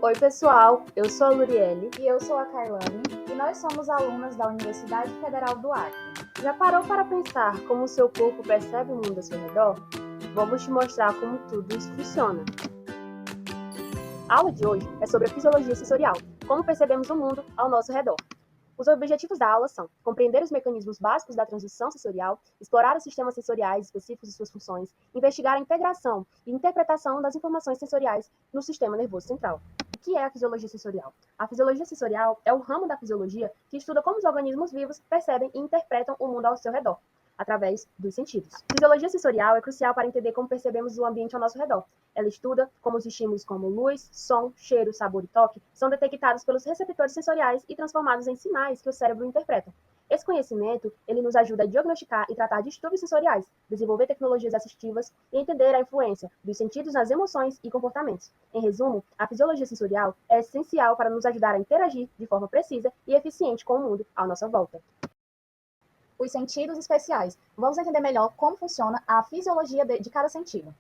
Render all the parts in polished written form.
Oi, pessoal, eu sou a Luriele. E eu sou a Kailane, e nós somos alunas da Universidade Federal do Acre. Já parou para pensar como o seu corpo percebe o mundo ao seu redor? Vamos te mostrar como tudo isso funciona. A aula de hoje é sobre a fisiologia sensorial, como percebemos o mundo ao nosso redor. Os objetivos da aula são compreender os mecanismos básicos da transição sensorial, explorar os sistemas sensoriais específicos e suas funções, investigar a integração e interpretação das informações sensoriais no sistema nervoso central. O que é a fisiologia sensorial? A fisiologia sensorial é o ramo da fisiologia que estuda como os organismos vivos percebem e interpretam o mundo ao seu redor, através dos sentidos. A fisiologia sensorial é crucial para entender como percebemos o ambiente ao nosso redor. Ela estuda como os estímulos como luz, som, cheiro, sabor e toque são detectados pelos receptores sensoriais e transformados em sinais que o cérebro interpreta. Esse conhecimento, ele nos ajuda a diagnosticar e tratar distúrbios sensoriais, desenvolver tecnologias assistivas e entender a influência dos sentidos nas emoções e comportamentos. Em resumo, a fisiologia sensorial é essencial para nos ajudar a interagir de forma precisa e eficiente com o mundo à nossa volta. Os sentidos especiais. Vamos entender melhor como funciona a fisiologia de cada sentido.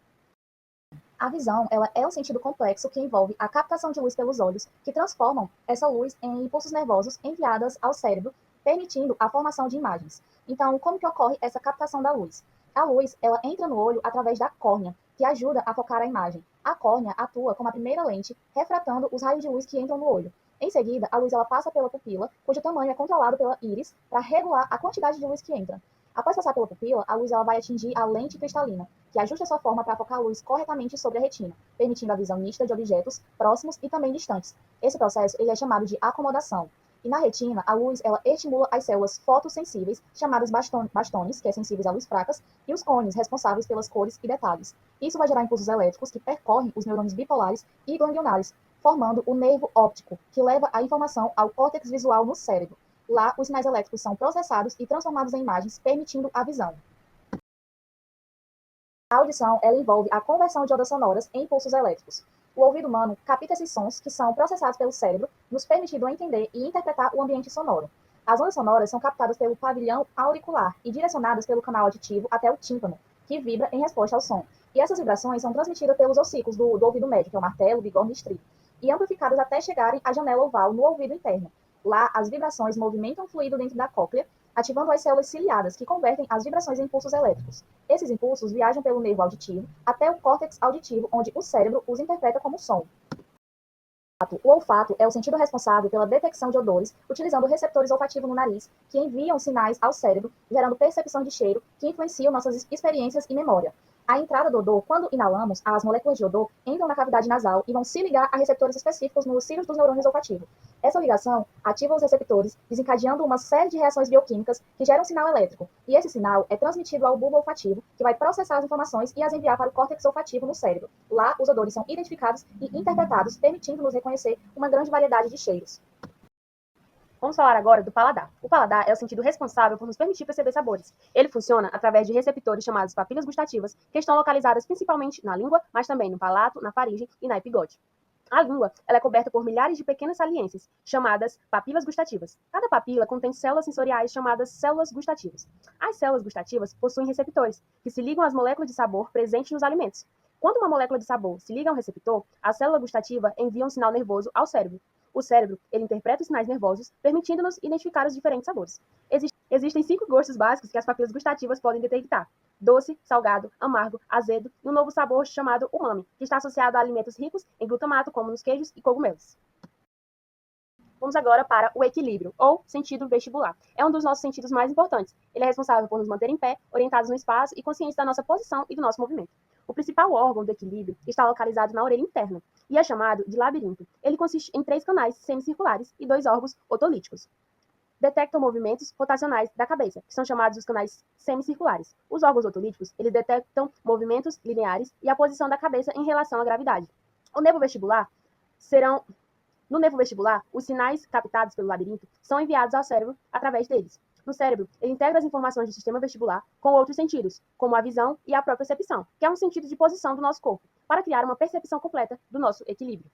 A visão, ela é um sentido complexo que envolve a captação de luz pelos olhos, que transformam essa luz em impulsos nervosos enviados ao cérebro, permitindo a formação de imagens. Então, como que ocorre essa captação da luz? A luz, ela entra no olho através da córnea, que ajuda a focar a imagem. A córnea atua como a primeira lente, refratando os raios de luz que entram no olho. Em seguida, a luz ela passa pela pupila, cujo tamanho é controlado pela íris, para regular a quantidade de luz que entra. Após passar pela pupila, a luz ela vai atingir a lente cristalina, que ajusta sua forma para focar a luz corretamente sobre a retina, permitindo a visão nítida de objetos próximos e também distantes. Esse processo ele é chamado de acomodação. E na retina, a luz ela estimula as células fotossensíveis, chamadas bastones, que é sensíveis a luz fracas, e os cones, responsáveis pelas cores e detalhes. Isso vai gerar impulsos elétricos que percorrem os neurônios bipolares e ganglionares, formando o nervo óptico, que leva a informação ao córtex visual no cérebro. Lá, os sinais elétricos são processados e transformados em imagens, permitindo a visão. A audição ela envolve a conversão de ondas sonoras em impulsos elétricos. O ouvido humano capta esses sons que são processados pelo cérebro, nos permitindo entender e interpretar o ambiente sonoro. As ondas sonoras são captadas pelo pavilhão auricular e direcionadas pelo canal auditivo até o tímpano, que vibra em resposta ao som. E essas vibrações são transmitidas pelos ossículos do ouvido médio, que é o martelo, bigorna e estribo, e amplificadas até chegarem à janela oval no ouvido interno. Lá, as vibrações movimentam o fluido dentro da cóclea, ativando as células ciliadas, que convertem as vibrações em impulsos elétricos. Esses impulsos viajam pelo nervo auditivo até o córtex auditivo, onde o cérebro os interpreta como som. O olfato é o sentido responsável pela detecção de odores, utilizando receptores olfativos no nariz, que enviam sinais ao cérebro, gerando percepção de cheiro, que influenciam nossas experiências e memória. A entrada do odor, quando inalamos, as moléculas de odor entram na cavidade nasal e vão se ligar a receptores específicos nos cílios dos neurônios olfativos. Essa ligação ativa os receptores, desencadeando uma série de reações bioquímicas que geram um sinal elétrico. E esse sinal é transmitido ao bulbo olfativo, que vai processar as informações e as enviar para o córtex olfativo no cérebro. Lá, os odores são identificados e interpretados, permitindo-nos reconhecer uma grande variedade de cheiros. Vamos falar agora do paladar. O paladar é o sentido responsável por nos permitir perceber sabores. Ele funciona através de receptores chamados papilas gustativas, que estão localizadas principalmente na língua, mas também no palato, na faringe e na epigóde. A língua ela é coberta por milhares de pequenas saliências, chamadas papilas gustativas. Cada papila contém células sensoriais chamadas células gustativas. As células gustativas possuem receptores, que se ligam às moléculas de sabor presentes nos alimentos. Quando uma molécula de sabor se liga a um receptor, a célula gustativa envia um sinal nervoso ao cérebro. O cérebro ele interpreta os sinais nervosos, permitindo-nos identificar os diferentes sabores. Existem 5 gostos básicos que as papilas gustativas podem detectar: doce, salgado, amargo, azedo e um novo sabor chamado umami, que está associado a alimentos ricos em glutamato, como nos queijos e cogumelos. Vamos agora para o equilíbrio, ou sentido vestibular. É um dos nossos sentidos mais importantes. Ele é responsável por nos manter em pé, orientados no espaço e conscientes da nossa posição e do nosso movimento. O principal órgão do equilíbrio está localizado na orelha interna e é chamado de labirinto. Ele consiste em 3 canais semicirculares e 2 órgãos otolíticos. Detectam movimentos rotacionais da cabeça, que são chamados os canais semicirculares. Os órgãos otolíticos, eles detectam movimentos lineares e a posição da cabeça em relação à gravidade. No nervo vestibular, os sinais captados pelo labirinto são enviados ao cérebro através deles. No cérebro, ele integra as informações do sistema vestibular com outros sentidos, como a visão e a propriocepção, que é um sentido de posição do nosso corpo, para criar uma percepção completa do nosso equilíbrio.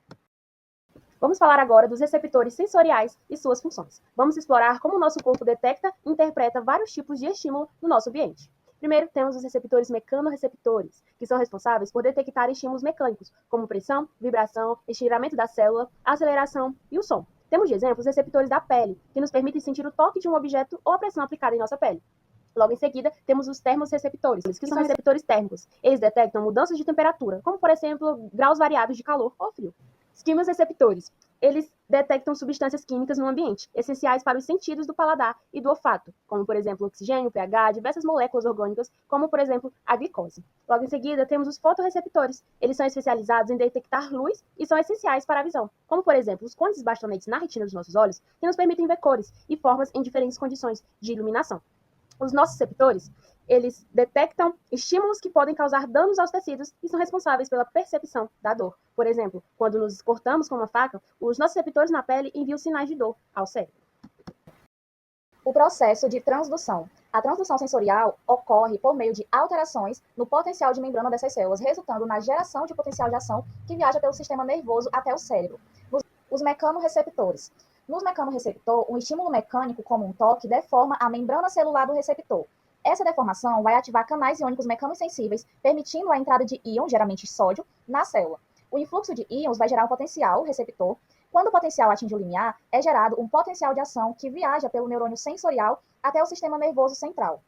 Vamos falar agora dos receptores sensoriais e suas funções. Vamos explorar como o nosso corpo detecta e interpreta vários tipos de estímulo no nosso ambiente. Primeiro, temos os receptores mecanorreceptores, que são responsáveis por detectar estímulos mecânicos, como pressão, vibração, estiramento da célula, aceleração e o som. Temos de exemplo os receptores da pele, que nos permitem sentir o toque de um objeto ou a pressão aplicada em nossa pele. Logo em seguida, temos os termorreceptores, que são receptores térmicos. Eles detectam mudanças de temperatura, como, por exemplo, graus variados de calor ou frio. Os quimiorreceptores. Eles detectam substâncias químicas no ambiente, essenciais para os sentidos do paladar e do olfato, como, por exemplo, oxigênio, pH, diversas moléculas orgânicas, como, por exemplo, a glicose. Logo em seguida, temos os fotorreceptores. Eles são especializados em detectar luz e são essenciais para a visão, como, por exemplo, os cones bastonetes na retina dos nossos olhos, que nos permitem ver cores e formas em diferentes condições de iluminação. Os nossos receptores, eles detectam estímulos que podem causar danos aos tecidos e são responsáveis pela percepção da dor. Por exemplo, quando nos cortamos com uma faca, os nossos receptores na pele enviam sinais de dor ao cérebro. O processo de transdução. A transdução sensorial ocorre por meio de alterações no potencial de membrana dessas células, resultando na geração de potencial de ação que viaja pelo sistema nervoso até o cérebro. Os mecanorreceptores. Nos mecanorreceptor, um estímulo mecânico, como um toque, deforma a membrana celular do receptor. Essa deformação vai ativar canais iônicos mecanosensíveis, permitindo a entrada de íon, geralmente sódio, na célula. O influxo de íons vai gerar um potencial receptor. Quando o potencial atinge o limiar, é gerado um potencial de ação que viaja pelo neurônio sensorial até o sistema nervoso central.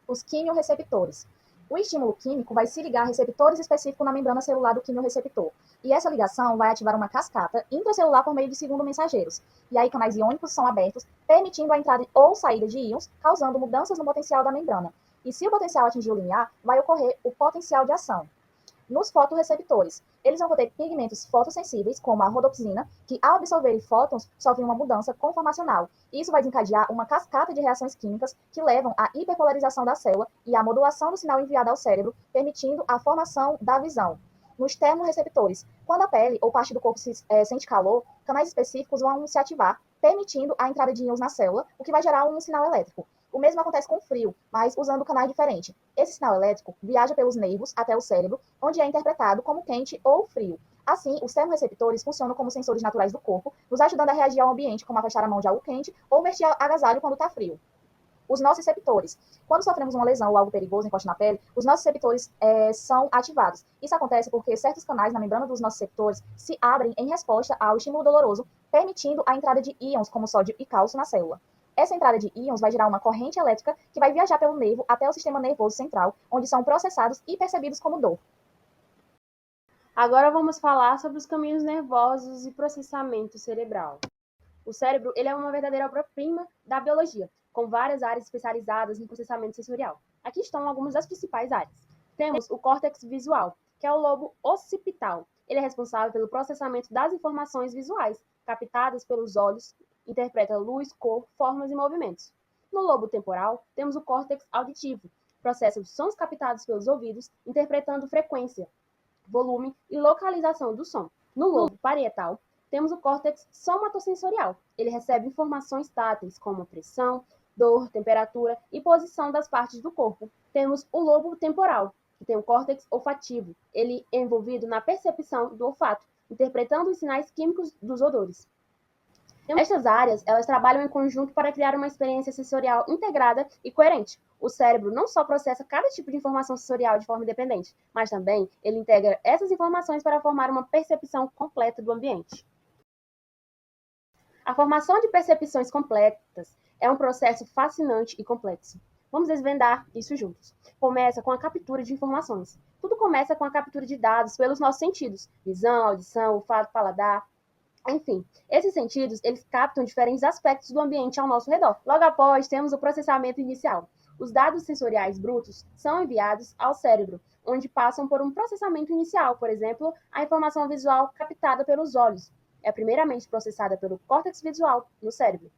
Os quimiorreceptores. O estímulo químico vai se ligar a receptores específicos na membrana celular do quimiorreceptor. E essa ligação vai ativar uma cascata intracelular por meio de segundo mensageiros. E aí canais iônicos são abertos, permitindo a entrada ou saída de íons, causando mudanças no potencial da membrana. E se o potencial atingir o limiar, vai ocorrer o potencial de ação. Nos fotorreceptores, eles vão conter pigmentos fotossensíveis, como a rodopsina, que ao absorverem fótons, sofrem uma mudança conformacional. Isso vai desencadear uma cascata de reações químicas que levam à hiperpolarização da célula e à modulação do sinal enviado ao cérebro, permitindo a formação da visão. Nos termorreceptores, quando a pele ou parte do corpo sente calor, canais específicos vão se ativar, permitindo a entrada de íons na célula, o que vai gerar um sinal elétrico. O mesmo acontece com o frio, mas usando canais diferentes. Esse sinal elétrico viaja pelos nervos até o cérebro, onde é interpretado como quente ou frio. Assim, os termorreceptores funcionam como sensores naturais do corpo, nos ajudando a reagir ao ambiente, como afastar a mão de algo quente ou vestir agasalho quando está frio. Os nociceptores. Quando sofremos uma lesão ou algo perigoso encosta na pele, os nociceptores são ativados. Isso acontece porque certos canais na membrana dos nociceptores se abrem em resposta ao estímulo doloroso, permitindo a entrada de íons como sódio e cálcio na célula. Essa entrada de íons vai gerar uma corrente elétrica que vai viajar pelo nervo até o sistema nervoso central, onde são processados e percebidos como dor. Agora vamos falar sobre os caminhos nervosos e processamento cerebral. O cérebro ele é uma verdadeira obra-prima da biologia, com várias áreas especializadas no processamento sensorial. Aqui estão algumas das principais áreas. Temos o córtex visual, que é o lobo occipital. Ele é responsável pelo processamento das informações visuais, captadas pelos olhos, interpreta luz, cor, formas e movimentos. No lobo temporal, temos o córtex auditivo, processa os sons captados pelos ouvidos, interpretando frequência, volume e localização do som. No lobo parietal, temos o córtex somatosensorial. Ele recebe informações táteis, como pressão, dor, temperatura e posição das partes do corpo. Temos o lobo temporal, que tem o córtex olfativo. Ele é envolvido na percepção do olfato, interpretando os sinais químicos dos odores. Estas áreas, elas trabalham em conjunto para criar uma experiência sensorial integrada e coerente. O cérebro não só processa cada tipo de informação sensorial de forma independente, mas também ele integra essas informações para formar uma percepção completa do ambiente. A formação de percepções completas é um processo fascinante e complexo. Vamos desvendar isso juntos. Começa com a captura de informações. Tudo começa com a captura de dados pelos nossos sentidos: visão, audição, olfato, paladar. Enfim, esses sentidos, eles captam diferentes aspectos do ambiente ao nosso redor. Logo após, temos o processamento inicial. Os dados sensoriais brutos são enviados ao cérebro, onde passam por um processamento inicial, por exemplo, a informação visual captada pelos olhos. É primeiramente processada pelo córtex visual, no cérebro.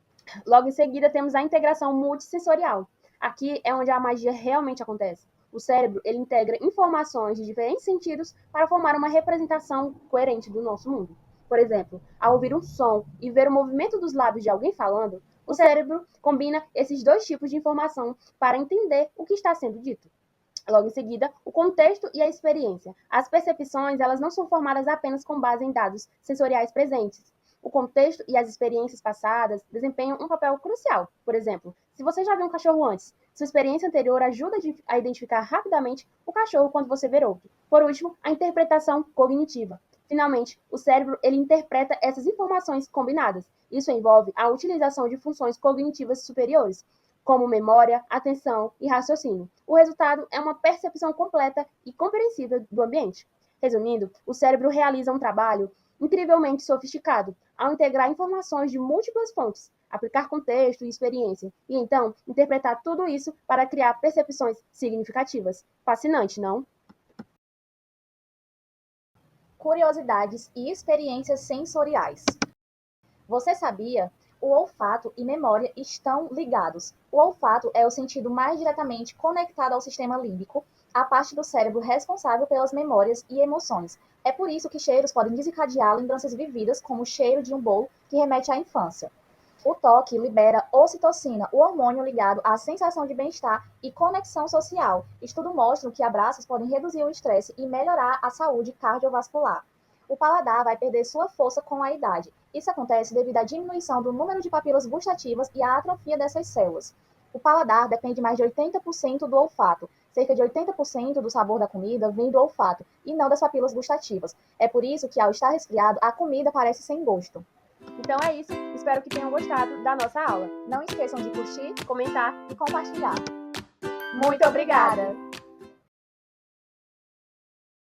Logo em seguida, temos a integração multissensorial. Aqui é onde a magia realmente acontece. O cérebro, ele integra informações de diferentes sentidos para formar uma representação coerente do nosso mundo. Por exemplo, ao ouvir um som e ver o movimento dos lábios de alguém falando, o cérebro combina esses dois tipos de informação para entender o que está sendo dito. Logo em seguida, o contexto e a experiência. As percepções, elas não são formadas apenas com base em dados sensoriais presentes. O contexto e as experiências passadas desempenham um papel crucial. Por exemplo, se você já viu um cachorro antes, Sua experiência anterior ajuda a identificar rapidamente o cachorro quando você ver outro. Por último, a interpretação cognitiva. Finalmente, o cérebro ele interpreta essas informações combinadas. Isso envolve a utilização de funções cognitivas superiores, como memória, atenção e raciocínio. O resultado é uma percepção completa e compreensível do ambiente. Resumindo, o cérebro realiza um trabalho incrivelmente sofisticado ao integrar informações de múltiplas fontes, aplicar contexto e experiência, e então interpretar tudo isso para criar percepções significativas. Fascinante, não? Curiosidades e experiências sensoriais. Você sabia? O olfato e memória estão ligados. O olfato é o sentido mais diretamente conectado ao sistema límbico, a parte do cérebro responsável pelas memórias e emoções. É por isso que cheiros podem desencadear lembranças vividas, como o cheiro de um bolo que remete à infância. O toque libera ocitocina, o hormônio ligado à sensação de bem-estar e conexão social. Estudos mostram que abraços podem reduzir o estresse e melhorar a saúde cardiovascular. O paladar vai perder sua força com a idade. Isso acontece devido à diminuição do número de papilas gustativas e à atrofia dessas células. O paladar depende mais de 80% do olfato. Cerca de 80% do sabor da comida vem do olfato e não das papilas gustativas. É por isso que, ao estar resfriado, a comida parece sem gosto. Então é isso, espero que tenham gostado da nossa aula. Não esqueçam de curtir, Comentar e compartilhar. Muito obrigada!